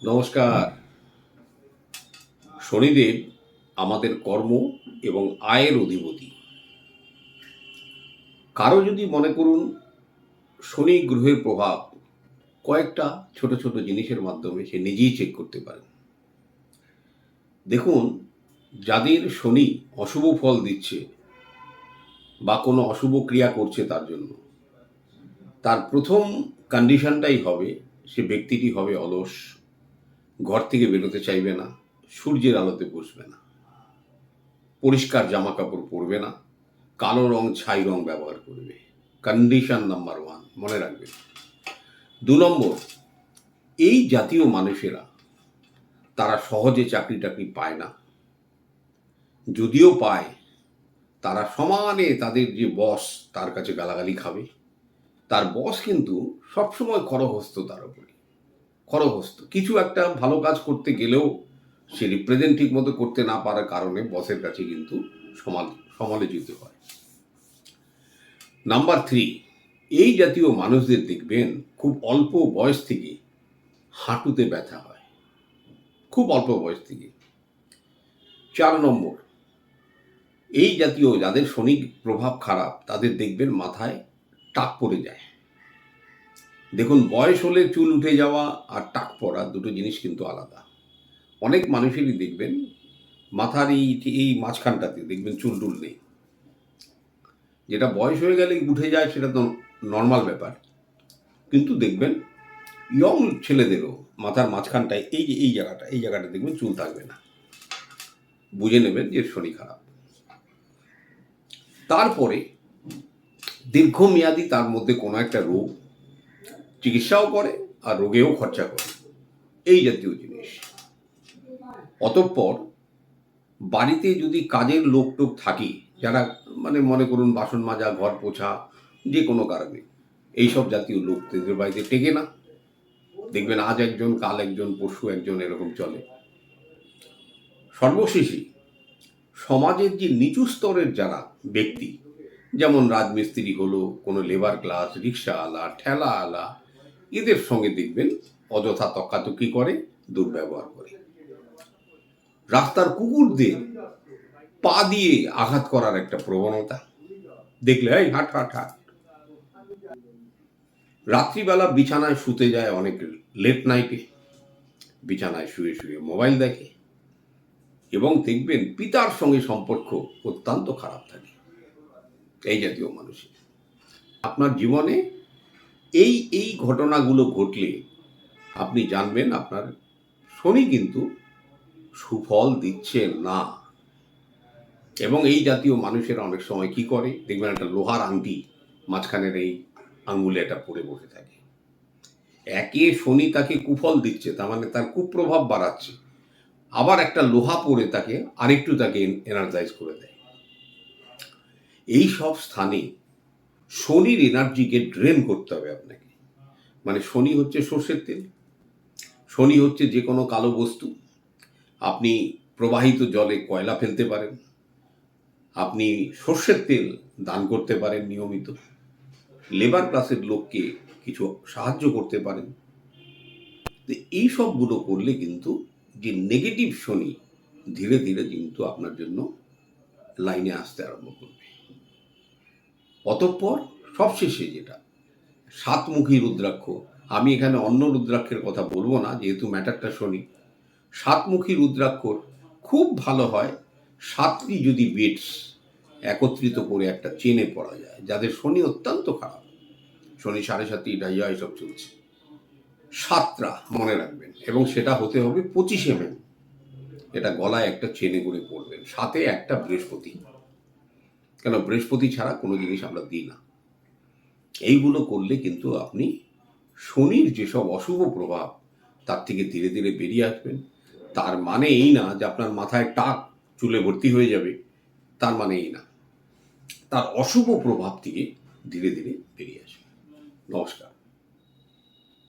নমস্কার। শনিদেব আমাদের কর্ম এবং আয়ের অধিপতি। কারো যদি মনে করুন শনি গ্রহের প্রভাব কয়েকটা ছোট ছোট জিনিসের মাধ্যমে সে নিজেই চেক করতে পারেন। দেখুন, যাদের শনি অশুভ ফল দিচ্ছে বা কোনো অশুভ ক্রিয়া করছে তার জন্য, তার প্রথম কন্ডিশনটাই হবে সে ব্যক্তিটি হবে অলস, ঘর থেকে বেরোতে চাইবে না, সূর্যের আলোতে বসবে না, পরিষ্কার জামা কাপড় পরবে না, কালো রং ছাই রং ব্যবহার করবে। কন্ডিশন নাম্বার 1 মনে রাখবে। 2 নম্বর, এই জাতীয় মানুষেরা তারা সহজে চাকরি টাকরি পায় না, যদিও পায় তারা সমানে তাদের যে বস তার কাছে গালাগালি খাবে। তার বস কিন্তু সবসময় খরহস্ত, তার উপরে খরহস্ত। কিছু একটা ভালো কাজ করতে গেলেও সে রিপ্রেজেন্ট ঠিক মতো করতে না পারার কারণে বসের কাছে কিন্তু সমালোচিত হয়। নাম্বার 3, এই জাতীয় মানুষদের দেখবেন খুব অল্প বয়স থেকে হাঁটুতে ব্যথা হয়, খুব অল্প বয়স থেকে। 4 নম্বর, এই জাতীয় যাদের শনি প্রভাব খারাপ তাদের দেখবেন মাথায় টাক পড়ে যায়। দেখুন, বয়স হলে চুল উঠে যাওয়া আর টাক পড়া দুটো জিনিস কিন্তু আলাদা। অনেক মানুষেরই দেখবেন মাথার এই মাঝখানটাতে দেখবেন চুল টুল নেই। যেটা বয়স হয়ে গেলে উঠে যায় সেটা তো নর্মাল ব্যাপার, কিন্তু দেখবেন ইয়ং ছেলেদেরও মাথার মাঝখানটায় এই জায়গাটা দেখবেন চুল থাকবে না। বুঝে নেবেন যে শনি খারাপ। তারপরে দীর্ঘমেয়াদী তার মধ্যে কোনো একটা রোগ, চিকিৎসাও করে আর রোগেও খরচা করে, এই জাতীয় জিনিস। অতঃপর বাড়িতে যদি কাজের লোক টোক থাকে, যারা মানে মনে করুন বাসন মাজা, ঘর পোছা, যে কোনো কারণে এইসব জাতীয় লোক তাদের বাড়িতে টেকে না। দেখবেন আজ একজন, কাল একজন, পরশু একজন, এরকম চলে। সর্বশেষে সমাজের যে নিচু স্তরের যারা ব্যক্তি, যেমন রাজমিস্ত্রি হলো, কোনো লেবার ক্লাস, রিক্সাওয়ালা, ঠেলাওয়ালা, এদের সঙ্গে দেখবেন অযথা তকাতকি করে, দুর্ব্যবহার করে। রাস্তার কুকুরদের পা দিয়ে আঘাত করার একটা প্রবণতা, দেখলে এই হাট হাট হাট। রাত্রিবেলা বিছানায় শুতে যায় অনেক লেট নাইটে, বিছানায় শুয়ে শুয়ে মোবাইল দেখে, এবং দেখবেন পিতার সঙ্গে সম্পর্ক অত্যন্ত খারাপ থাকে এই জাতীয় মানুষের। আপনার জীবনে এই এই ঘটনাগুলো ঘটলে আপনি জানবেন আপনার শনি কিন্তু সুফল দিচ্ছে না। এবং এই জাতীয় মানুষেরা অনেক সময় কি করে, দেখবেন একটা লোহার আংটি মাঝখানের এই আঙ্গুলে এটা পরে বসে থাকে। একে শনি তাকে কুফল দিচ্ছে, তার মানে তার কুপ্রভাব বাড়াচ্ছে, আবার একটা লোহা পরে তাকে আরেকটু তাকে এনার্জাইজ করে দেয়। এই সব স্থানে শনির এনার্জিকে ড্রেন করতে হবে আপনাকে। মানে শনি হচ্ছে সর্ষের তেল, শনি হচ্ছে যে কোনো কালো বস্তু। আপনি প্রবাহিত জলে কয়লা ফেলতে পারেন, আপনি সর্ষের তেল দান করতে পারেন নিয়মিত, লেবার ক্লাসের লোককে কিছু সাহায্য করতে পারেন। তো এই সবগুলো করলে কিন্তু যে নেগেটিভ শনি ধীরে ধীরে কিন্তু আপনার জন্য লাইনে আসতে আরম্ভ করবে। অতঃপর সবশেষে যেটা, সাতমুখী রুদ্রাক্ষ, আমি এখানে অন্য রুদ্রাক্ষের কথা বলবো না যেহেতু ম্যাটারটা শনি। সাতমুখী রুদ্রাক্ষর খুব ভালো হয় 7টি যদি বিটস একত্রিত করে একটা চেনে পড়া যায়, যাদের শনি অত্যন্ত খারাপ, শনি 7.5 ডাইয়া এসব চলছে, 7টা মনে রাখবেন, এবং সেটা হতে হবে 25 mm। এটা গলায় একটা চেনে করে পড়বেন, সাথে একটা বৃহস্পতি, কেন বৃহস্পতি ছাড়া কোনো জিনিস আমরা দিই না। এইগুলো করলে কিন্তু আপনি শনির যেসব অশুভ প্রভাব তার থেকে ধীরে ধীরে বেরিয়ে আসবেন। তার মানে এই না যে আপনার মাথায় টাক চুলে ভর্তি হয়ে যাবে, তার মানে এই না, তার অশুভ প্রভাব থেকে ধীরে ধীরে বেরিয়ে আসবে। নমস্কার।